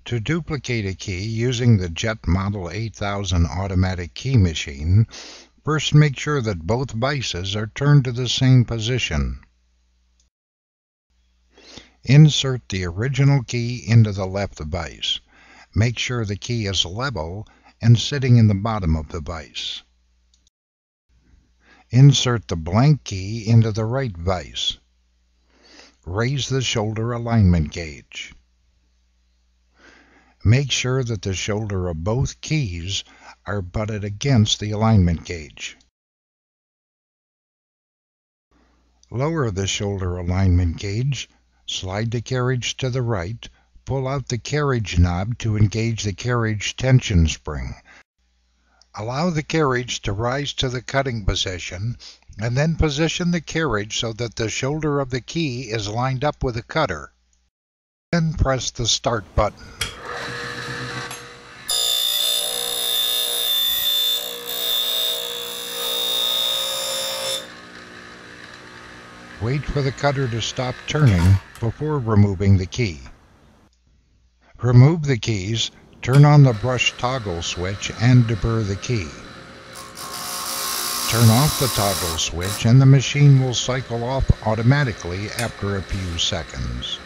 To duplicate a key using the Jet Model 8000 automatic key machine, first make sure that both vices are turned to the same position. Insert the original key into the left vice. Make sure the key is level and sitting in the bottom of the vice. Insert the blank key into the right vice. Raise the shoulder alignment gauge. Make sure that the shoulder of both keys are butted against the alignment gauge. Lower the shoulder alignment gauge, slide the carriage to the right, pull out the carriage knob to engage the carriage tension spring. Allow the carriage to rise to the cutting position, and then position the carriage so that the shoulder of the key is lined up with the cutter. Then press the start button. Wait for the cutter to stop turning before removing the key. Remove the keys, turn on the brush toggle switch and deburr the key. Turn off the toggle switch and the machine will cycle off automatically after a few seconds.